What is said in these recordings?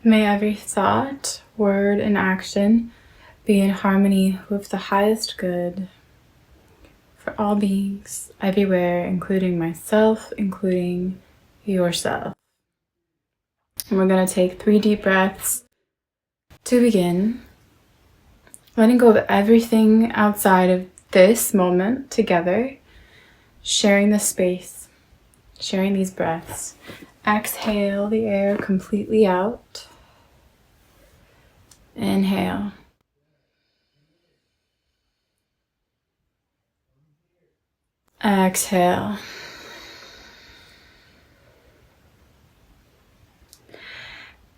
May every thought, word, and action be in harmony with the highest good for all beings everywhere, including myself, including yourself. And we're going to take 3 deep breaths to begin, letting go of everything outside of this moment together, sharing the space, sharing these breaths. Exhale the air completely out. Inhale. Exhale.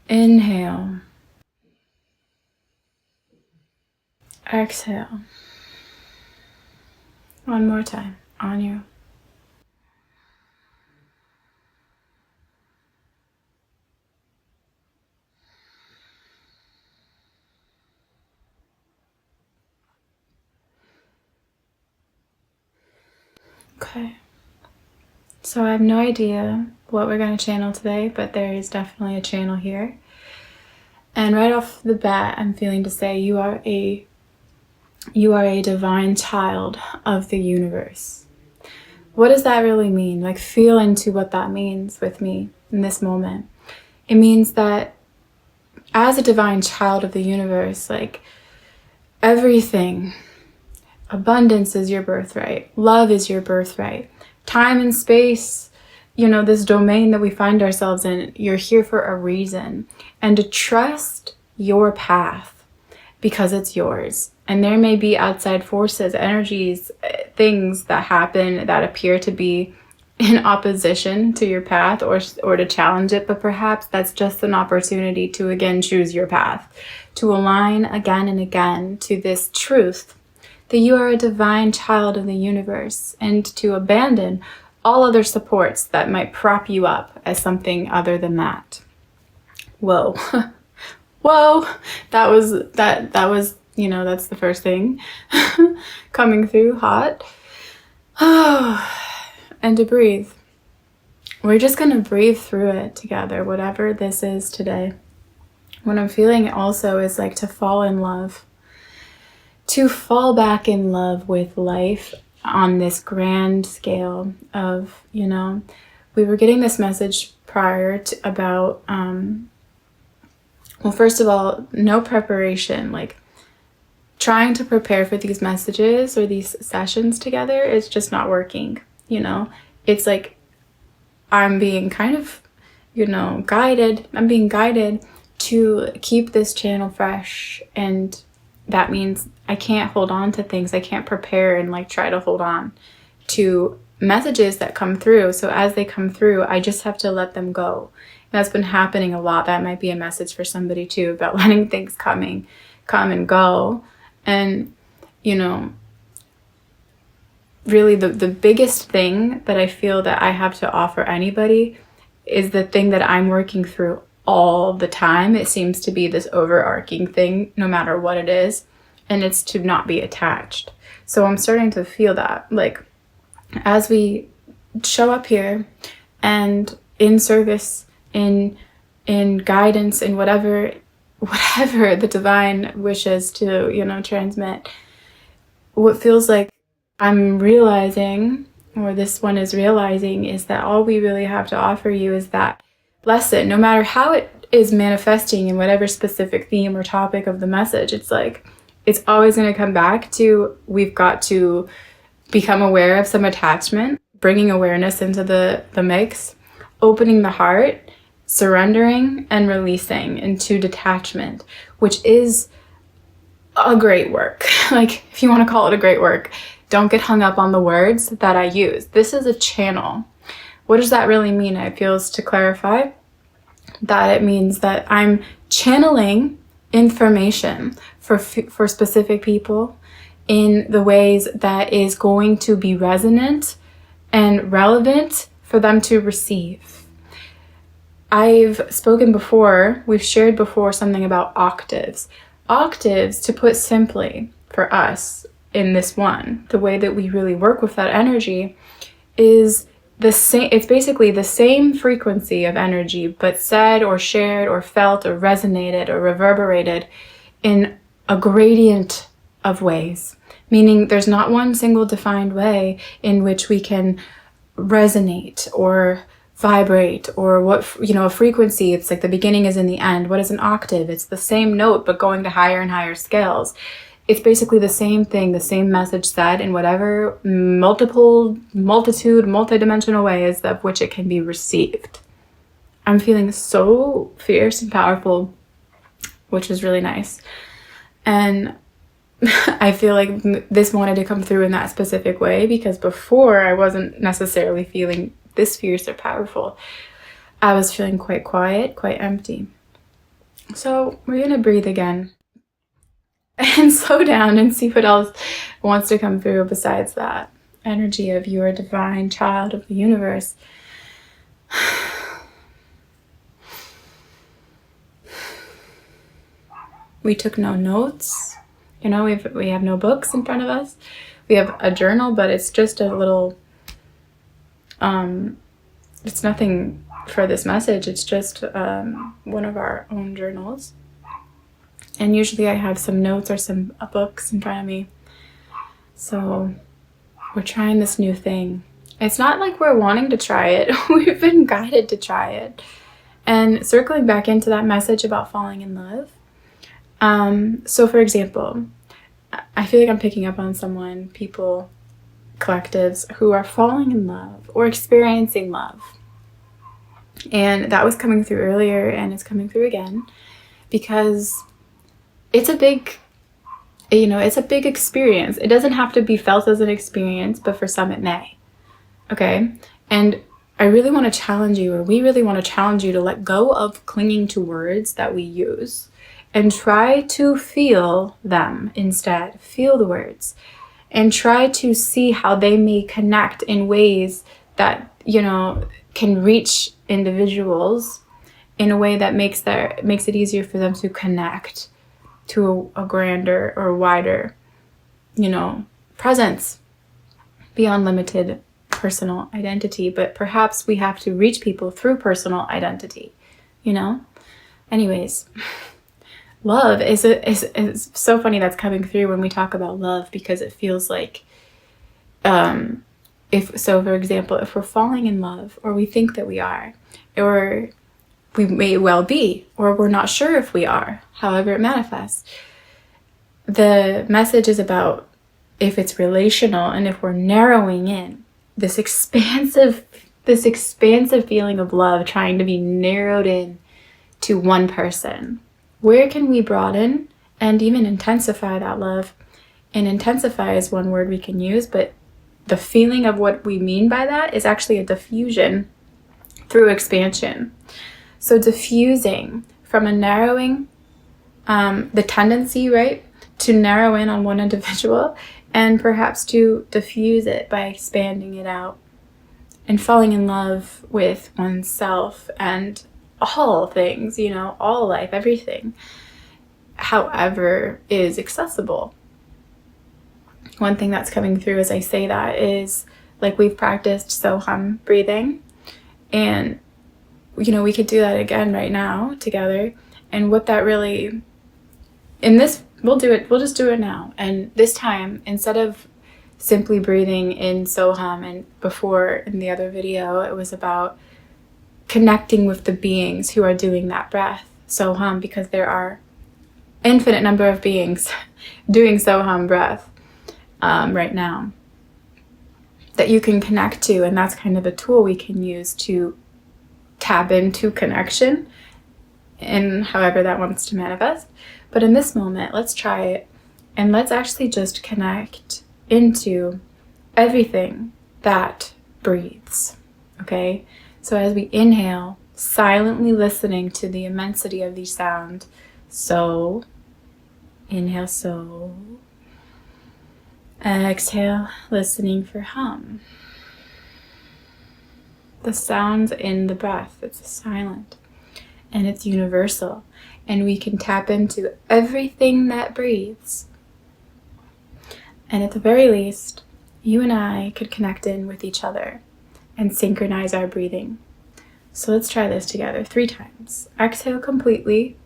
Inhale. Exhale. One more time on you. Okay. So I have no idea what we're going to channel today, but there is definitely a channel here. And right off the bat, I'm feeling to say you are a divine child of the universe. What does that really mean? Like, feel into what that means with me in this moment. It means that as a divine child of the universe, like, everything, abundance is your birthright. Love is your birthright. Time and space, this domain that we find ourselves in, you're here for a reason. And to trust your path because it's yours. And there may be outside forces, energies, things that happen that appear to be in opposition to your path or to challenge it, but perhaps that's just an opportunity to again choose your path, to align again and again to this truth that you are a divine child of the universe, and to abandon all other supports that might prop you up as something other than that. Whoa. Whoa. That was, that's the first thing coming through hot. And to breathe. We're just going to breathe through it together, whatever this is today. What I'm feeling also is like to fall in love. To fall back in love with life on this grand scale of, we were getting this message prior to about, first of all, no preparation, like trying to prepare for these messages or these sessions together is just not working, It's like I'm being kind of, guided. I'm being guided to keep this channel fresh, and that means I can't hold on to things. I can't prepare and try to hold on to messages that come through. So as they come through, I just have to let them go. And that's been happening a lot. That might be a message for somebody too, about letting things come and go. And, really the biggest thing that I feel that I have to offer anybody is the thing that I'm working through all the time. It seems to be this overarching thing, no matter what it is, and it's to not be attached. So I'm starting to feel that, as we show up here and in service, in guidance, in whatever the divine wishes to, transmit, what feels like I'm realizing, or this one is realizing, is that all we really have to offer you is that lesson, no matter how it is manifesting in whatever specific theme or topic of the message. It's always going to come back to, we've got to become aware of some attachment, bringing awareness into the mix, opening the heart, surrendering, and releasing into detachment, which is a great work. If you want to call it a great work, don't get hung up on the words that I use. This is a channel. What does that really mean? It feels to clarify that it means that I'm channeling information for specific people in the ways that is going to be resonant and relevant for them to receive. I've spoken before, we've shared before something about octaves. Octaves, to put simply for us in this one, the way that we really work with that energy is it's basically the same frequency of energy, but said or shared or felt or resonated or reverberated in a gradient of ways, meaning there's not one single defined way in which we can resonate or vibrate, or what, a frequency. It's like the beginning is in the end. What is an octave? It's the same note but going to higher and higher scales. It's basically the same thing, the same message said in whatever multidimensional ways of which it can be received. I'm feeling so fierce and powerful, which is really nice. And I feel like this wanted to come through in that specific way, because before I wasn't necessarily feeling this fierce or powerful. I was feeling quite quiet, quite empty. So we're gonna breathe again and slow down and see what else wants to come through besides that energy of your divine child of the universe. We took no notes. We have no books in front of us. We have a journal, but it's just a little, it's nothing for this message. It's just one of our own journals. And usually I have some notes or some books in front of me. So we're trying this new thing. It's not like we're wanting to try it. We've been guided to try it. And circling back into that message about falling in love. So for example, I feel like I'm picking up on people, collectives who are falling in love or experiencing love. And that was coming through earlier, and it's coming through again, because it's a big experience. It doesn't have to be felt as an experience, but for some it may. Okay? And I really want to challenge you, or we really want to challenge you to let go of clinging to words that we use and try to feel them instead. Feel the words and try to see how they may connect in ways that, can reach individuals in a way that makes it easier for them to connect to a grander or wider, presence beyond limited personal identity. But perhaps we have to reach people through personal identity, Anyways, love is so funny that's coming through when we talk about love, because it feels like, for example, if we're falling in love, or we think that we are, or we may well be, or we're not sure if we are, however it manifests, the message is about if it's relational, and if we're narrowing in this expansive feeling of love, trying to be narrowed in to one person. Where can we broaden and even intensify that love? And intensify is one word we can use, but the feeling of what we mean by that is actually a diffusion through expansion. So diffusing from a narrowing, the tendency, right, to narrow in on one individual, and perhaps to diffuse it by expanding it out and falling in love with oneself and all things, all life, everything, however is accessible. One thing that's coming through as I say that is, like, we've practiced Soham breathing, and we could do that again right now together. And what that really, we'll just do it now. And this time, instead of simply breathing in Soham, and before in the other video, it was about connecting with the beings who are doing that breath, Soham, because there are infinite number of beings doing Soham breath right now that you can connect to. And that's kind of a tool we can use to tap into connection, and however that wants to manifest. But in this moment, let's try it, and let's actually just connect into everything that breathes. Okay? So as we inhale, silently listening to the immensity of the sound. So, inhale, so. Exhale, listening for hum. The sounds in the breath, it's silent and it's universal, and we can tap into everything that breathes. And at the very least, you and I could connect in with each other and synchronize our breathing. So let's try this together 3 times. Exhale completely,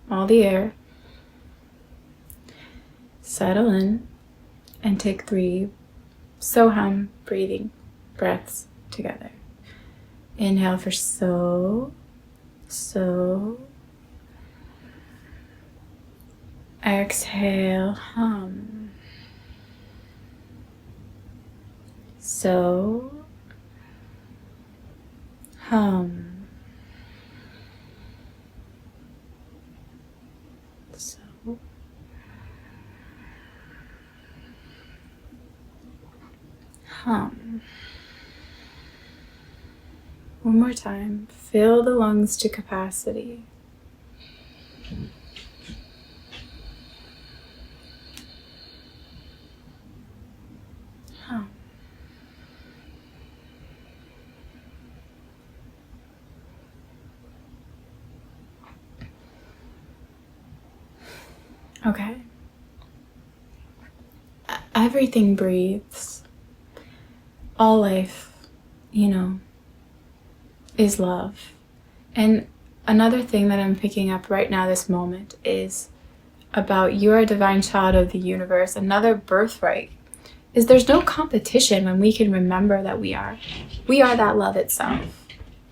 all the air. Settle in and take 3 Soham breathing breaths together. Inhale for so. Exhale, hum. So, hum. So, hum. One more time. Fill the lungs to capacity. Hum. Okay. Everything breathes. All life, is love. And another thing that I'm picking up right now, this moment, is about you're a divine child of the universe. Another birthright is there's no competition when we can remember that we are that love itself.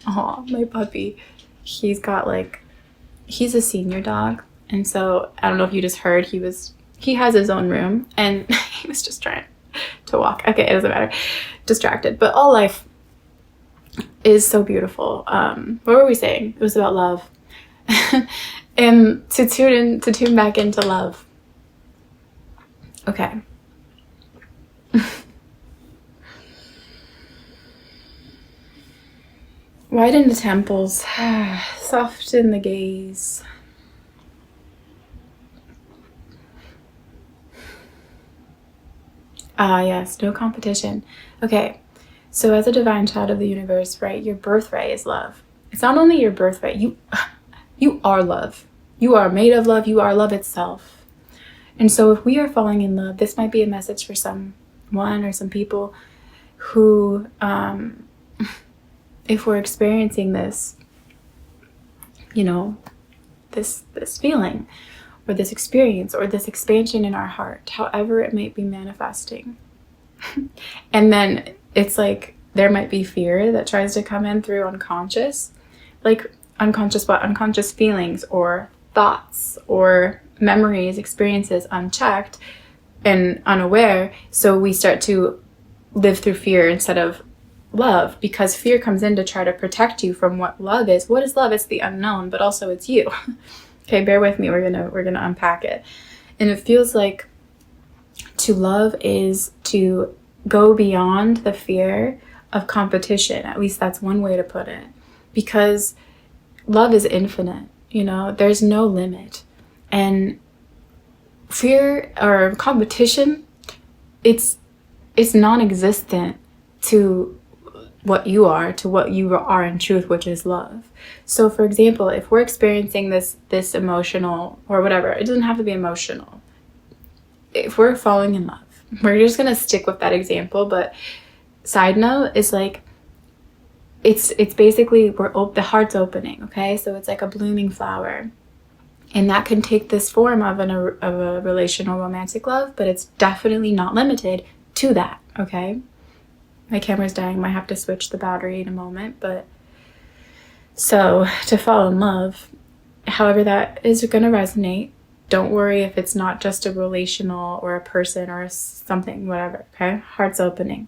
Oh, my puppy. He's a senior dog. And so I don't know if you just heard, he has his own room and he was just trying to walk. Okay, it doesn't matter. Distracted. But all life is so beautiful. What were we saying? It was about love. And to tune back into love. Okay. Widen the temples. Soften the gaze. Yes, no competition. Okay, so as a divine child of the universe, right, your birthright is love. It's not only your birthright, you are love. You are made of love, you are love itself. And so if we are falling in love, this might be a message for someone or some people who, if we're experiencing this, this feeling, or this experience, or this expansion in our heart, however it might be manifesting. And then it's like there might be fear that tries to come in through unconscious. Like unconscious what? Unconscious feelings or thoughts or memories, experiences unchecked and unaware. So we start to live through fear instead of love, because fear comes in to try to protect you from what love is. What is love? It's the unknown, but also it's you. Okay, bear with me. We're gonna unpack it. And it feels like to love is to go beyond the fear of competition. At least that's one way to put it. Because love is infinite, there's no limit. And fear or competition, it's non-existent to what you are in truth, which is love. So for example, if we're experiencing this emotional or whatever, it doesn't have to be emotional. If we're falling in love, we're just going to stick with that example. But side note is like, it's basically the heart's opening. Okay. So it's like a blooming flower, and that can take this form of a relational romantic love, but it's definitely not limited to that. Okay. My camera's dying. Might have to switch the battery in a moment. But so to fall in love, however that is going to resonate, don't worry if it's not just a relational or a person or something, whatever. Okay. Heart's opening.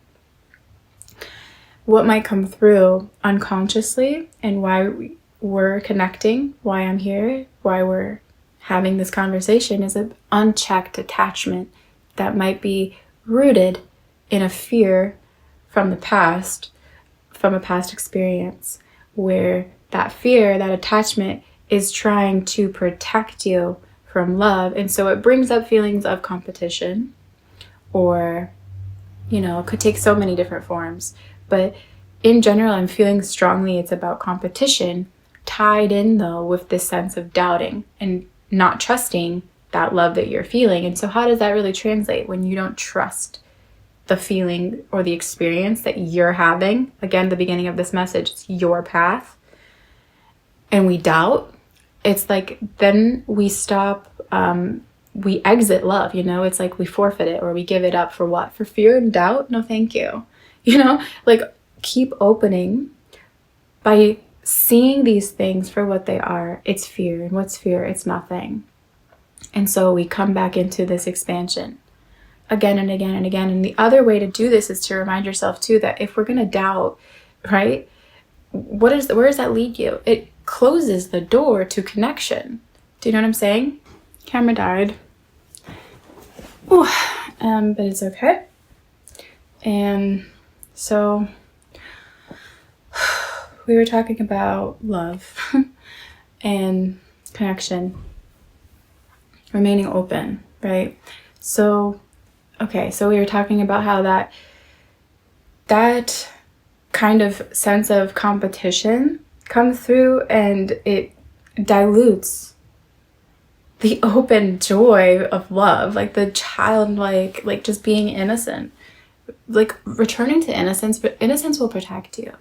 What might come through unconsciously and why we're connecting, why I'm here, why we're having this conversation is an unchecked attachment that might be rooted in a fear from the past, from a past experience, where that fear, that attachment is trying to protect you from love. And so it brings up feelings of competition, or, it could take so many different forms. But in general, I'm feeling strongly it's about competition, tied in though with this sense of doubting and not trusting that love that you're feeling. And so how does that really translate when you don't trust the feeling or the experience that you're having. Again, the beginning of this message, it's your path. And we doubt, it's like then we stop, we exit love, you know? It's like we forfeit it or we give it up for what? For fear and doubt? No, thank you. You know, like keep opening by seeing these things for what they are. It's fear. And what's fear? It's nothing. And so we come back into this expansion again and again and again. And the other way to do this is to remind yourself too that if we're going to doubt, right? Where does that lead you? It closes the door to connection. Do you know what I'm saying? Camera died. Ooh, but it's okay. And so we were talking about love and connection, remaining open, right? So, okay, so we were talking about how that kind of sense of competition comes through and it dilutes the open joy of love, like the childlike, like just being innocent, like returning to innocence, but innocence will protect you.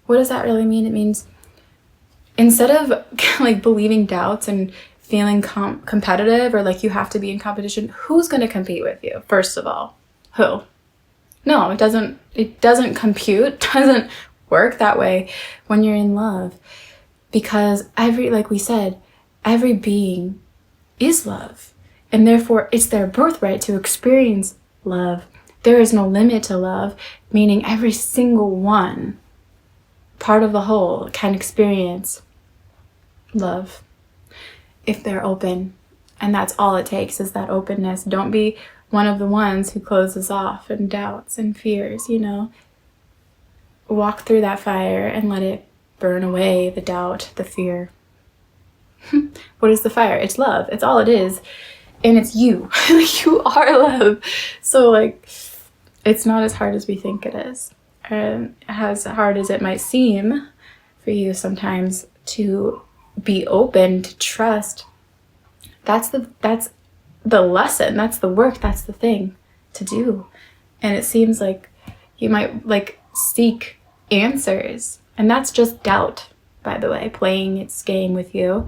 What does that really mean? It means instead of like believing doubts and feeling competitive or like you have to be in competition, who's going to compete with you? First of all, who? No, it doesn't compute, doesn't work that way when you're in love, because like we said, every being is love, and therefore it's their birthright to experience love. There is no limit to love, meaning every single one, part of the whole, can experience love if they're open. And that's all it takes, is that openness. Don't be one of the ones who closes off and doubts and fears, you know. Walk through that fire and let it burn away the doubt, the fear. What is the fire? It's love. It's all it is. And it's you. You are love. So like, it's not as hard as we think it is. And as hard as it might seem for you sometimes to be open, to trust, that's the lesson, that's the work, that's the thing to do. And it seems like you might like seek answers, and that's just doubt, by the way, playing its game with you.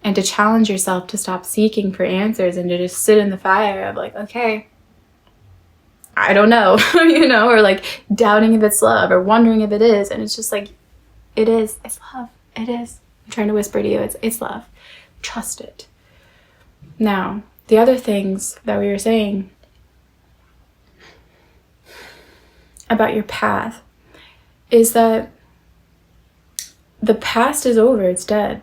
And to challenge yourself to stop seeking for answers and to just sit in the fire of like, okay, I don't know, you know, or like doubting if it's love or wondering if it is. And it's just like, it is, it's love, it is. I'm trying to whisper to you, it's love. Trust it. Now, the other things that we were saying about your path is that the past is over, it's dead.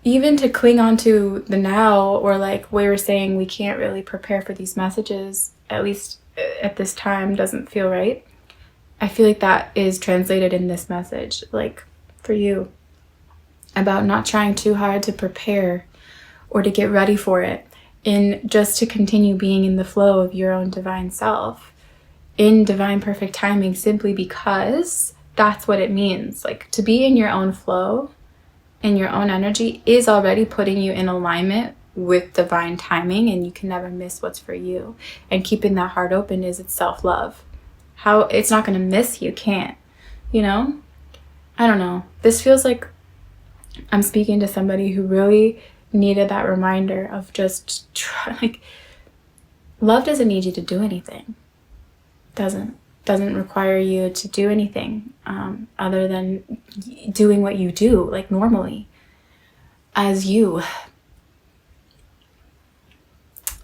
Even to cling on to the now, or like we were saying, we can't really prepare for these messages, at least at this time, doesn't feel right. I feel like that is translated in this message, like for you, about not trying too hard to prepare or to get ready for it, in just to continue being in the flow of your own divine self, in divine perfect timing, simply because that's what it means. Like to be in your own flow, in your own energy, is already putting you in alignment with divine timing, and you can never miss what's for you. And keeping that heart open is its self-love. How it's not going to miss you, can't, you know? I don't know. This feels like I'm speaking to somebody who really needed that reminder of just like, love doesn't need you to do anything. Doesn't require you to do anything other than doing what you do, like normally, as you.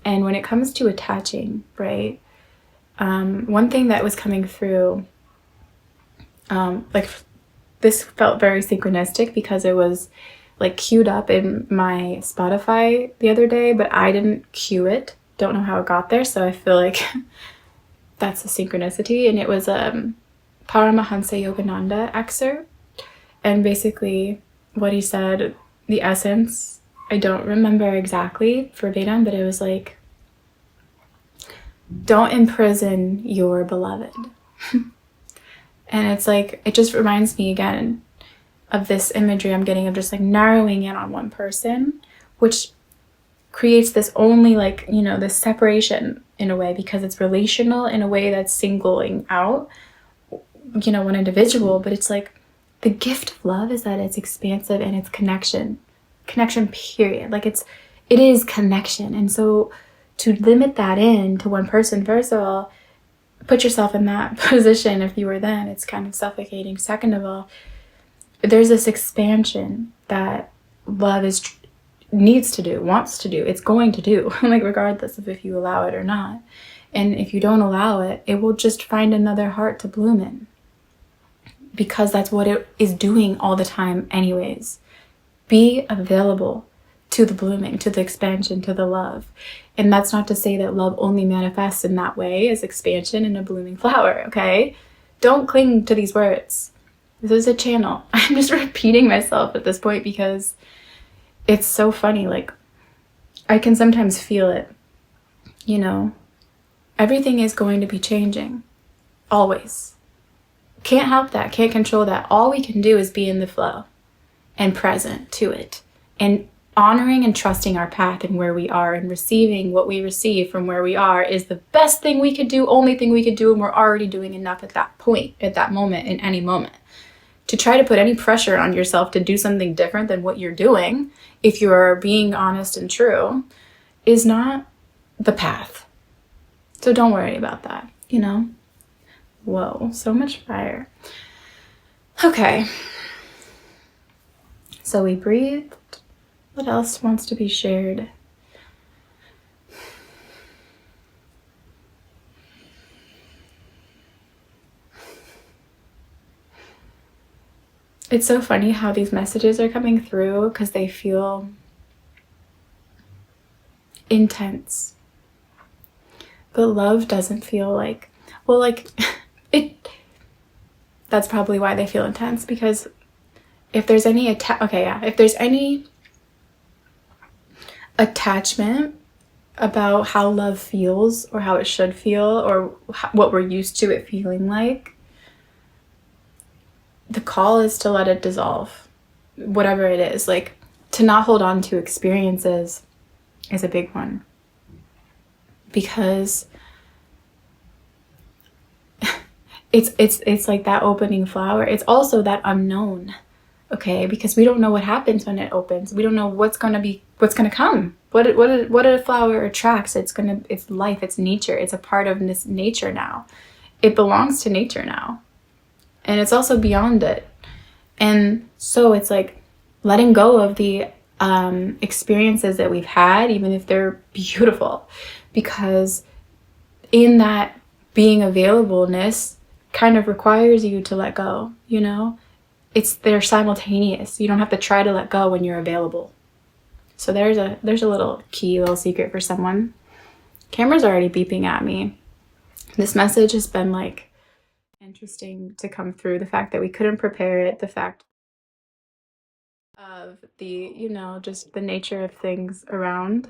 And when it comes to attaching, right, one thing that was coming through, like this felt very synchronistic because it was like queued up in my Spotify the other day, but I didn't cue it. Don't know how it got there, so I feel like that's a synchronicity. And it was a Paramahansa Yogananda excerpt, and basically what he said, the essence, I don't remember exactly verbatim, but it was like, don't imprison your beloved. And it's like, it just reminds me again of this imagery I'm getting of just like narrowing in on one person, which creates this only like, you know, this separation in a way, because it's relational in a way that's singling out, you know, one individual. But it's like the gift of love is that it's expansive and it's connection period. Like it is connection. And so to limit that in to one person, first of all, put yourself in that position. If you were them, it's kind of suffocating. Second of all, there's this expansion that love needs to do, wants to do, it's going to do, like regardless of if you allow it or not. And if you don't allow it, it will just find another heart to bloom in, because that's what it is doing all the time anyways. Be available to the blooming, to the expansion, to the love. And that's not to say that love only manifests in that way, as expansion in a blooming flower, okay? Don't cling to these words. This is a channel. I'm just repeating myself at this point because it's so funny. Like, I can sometimes feel it, you know? Everything is going to be changing. Always. Can't help that. Can't control that. All we can do is be in the flow and present to it. And honoring and trusting our path and where we are, and receiving what we receive from where we are is the best thing we could do, only thing we could do, and we're already doing enough at that point, at that moment, in any moment. To try to put any pressure on yourself to do something different than what you're doing, if you're being honest and true, is not the path. So don't worry about that, you know? Whoa, so much fire. Okay. So we breathed. What else wants to be shared? It's so funny how these messages are coming through, because they feel intense. But love doesn't feel like, well, like it. That's probably why they feel intense, because if there's any if there's any attachment about how love feels, or how it should feel, or what we're used to it feeling like, the call is to let it dissolve, whatever it is. Like, to not hold on to experiences is a big one, because it's like that opening flower. It's also that unknown, okay? Because we don't know what happens when it opens. We don't know what's gonna come. What a flower attracts. It's life. It's nature. It's a part of this nature now. It belongs to nature now. And it's also beyond it. And so it's like letting go of the experiences that we've had, even if they're beautiful, because in that being availableness kind of requires you to let go, you know? They're simultaneous. You don't have to try to let go when you're available. So there's a little secret for someone. Camera's already beeping at me. This message has been like interesting to come through. The fact that we couldn't prepare it, the fact of the, you know, just the nature of things around.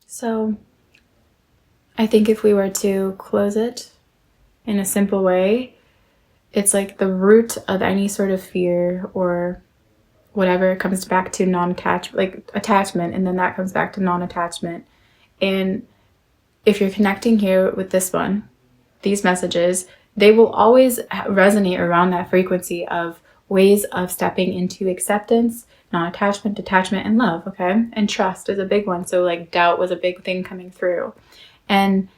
So I think if we were to close it in a simple way, it's like the root of any sort of fear or whatever comes back to attachment, and then that comes back to non-attachment. And if you're connecting here with these messages, they will always resonate around that frequency of ways of stepping into acceptance, non-attachment, detachment, and love, okay? And trust is a big one. So like doubt was a big thing coming through. And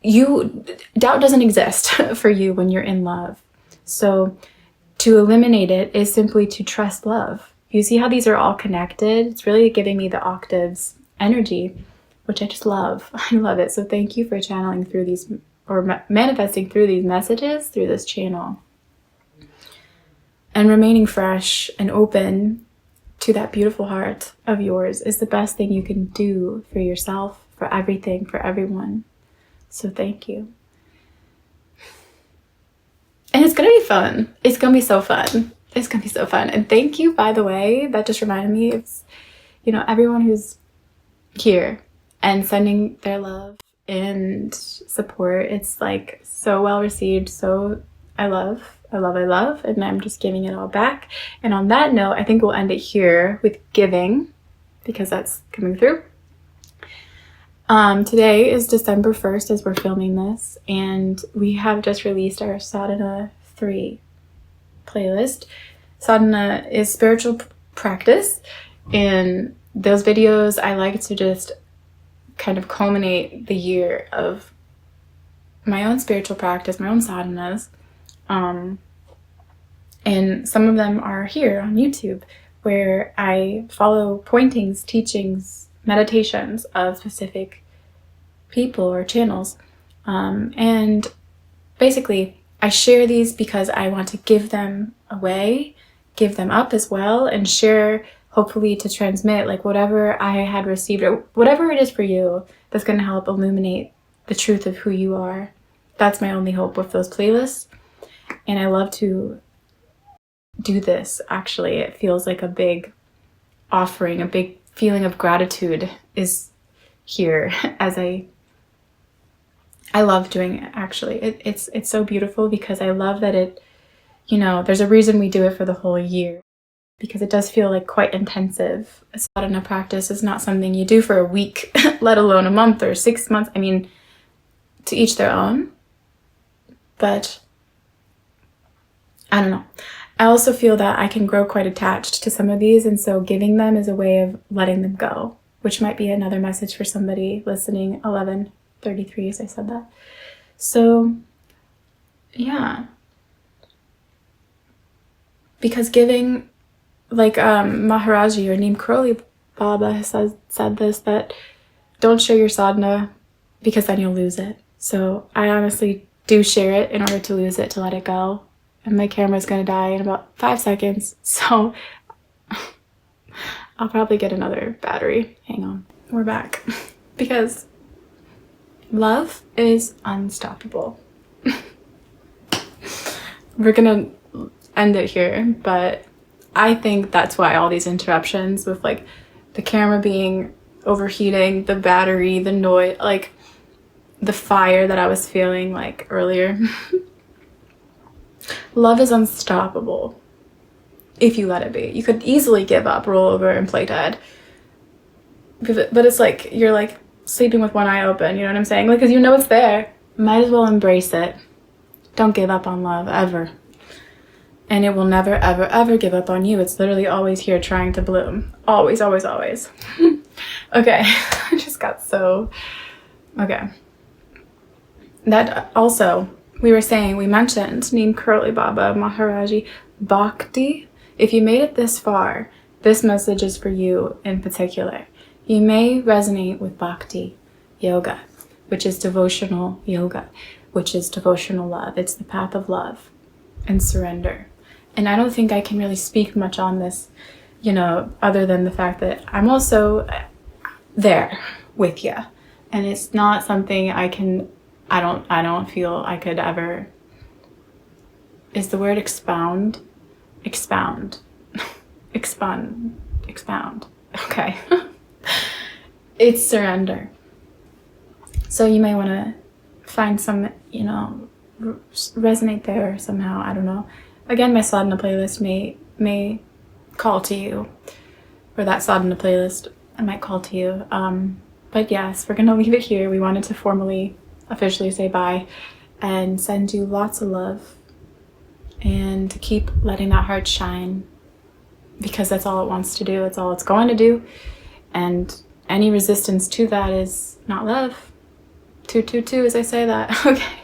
doubt doesn't exist for you when you're in love. So to eliminate it is simply to trust love. You see how these are all connected? It's really giving me the octaves energy, which I just love. I love it. So thank you for channeling through these, or manifesting through these messages through this channel. And remaining fresh and open to that beautiful heart of yours is the best thing you can do for yourself, for everything, for everyone. So thank you. And it's going to be fun. It's going to be so fun. It's going to be so fun. And thank you, by the way, that just reminded me, it's, you know, everyone who's here and sending their love and support. It's like so well received. So I love, and I'm just giving it all back. And on that note, I think we'll end it here with giving, because that's coming through. Today is December 1st as we're filming this, and we have just released our Sadhana 3 playlist. Sadhana is spiritual practice, and those videos I like to just kind of culminate the year of my own spiritual practice, my own sadhanas. And some of them are here on YouTube, where I follow pointings, teachings, meditations of specific people or channels. And basically, I share these because I want to give them away, give them up as well, and share, hopefully to transmit like whatever I had received, or whatever it is for you that's going to help illuminate the truth of who you are. That's my only hope with those playlists. And I love to do this, actually. It feels like a big offering, a big feeling of gratitude is here as I love doing it, actually. It's so beautiful because I love that it, there's a reason we do it for the whole year, because it does feel like quite intensive. A sadhana practice is not something you do for a week, let alone a month or 6 months. I mean, to each their own. But I don't know. I also feel that I can grow quite attached to some of these, and so giving them is a way of letting them go, which might be another message for somebody listening. 11:33 as I said that. So yeah, because giving, like Maharaji or Neem Karoli Baba has said this, that don't share your sadhana because then you'll lose it. So I honestly do share it in order to lose it, to let it go. And my camera's gonna die in about 5 seconds, so I'll probably get another battery. Hang on, we're back. Because love is unstoppable. We're gonna end it here, but I think that's why all these interruptions with like the camera being overheating, the battery, the noise, like the fire that I was feeling like earlier. Love is unstoppable if you let it be. You could easily give up, roll over, and play dead. But it's like you're like sleeping with one eye open, you know what I'm saying? Like, because you know it's there. Might as well embrace it. Don't give up on love, ever. And it will never, ever, ever give up on you. It's literally always here trying to bloom. Always, always, always. Okay, I just got so... Okay. That also... We mentioned Neem Karoli Baba, Maharaji, Bhakti. If you made it this far, this message is for you in particular. You may resonate with Bhakti yoga, which is devotional yoga, which is devotional love. It's the path of love and surrender. And I don't think I can really speak much on this, other than the fact that I'm also there with you. And it's not something I don't feel I could ever... Is the word expound? Expound. Expound. Okay. It's surrender. So you may want to find some, resonate there somehow. I don't know. Again, my sadhana playlist may call to you. Or that sadhana playlist, I might call to you. But yes, we're going to leave it here. We wanted to officially say bye and send you lots of love, and to keep letting that heart shine, because that's all it wants to do. It's all it's going to do. And any resistance to that is not love. 222 as I say that. Okay.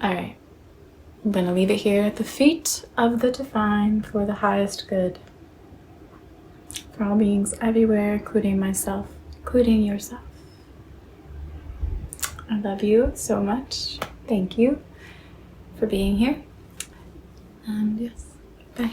All right. I'm going to leave it here at the feet of the divine for the highest good. For all beings everywhere, including myself, including yourself. I love you so much. Thank you for being here. And yes, bye.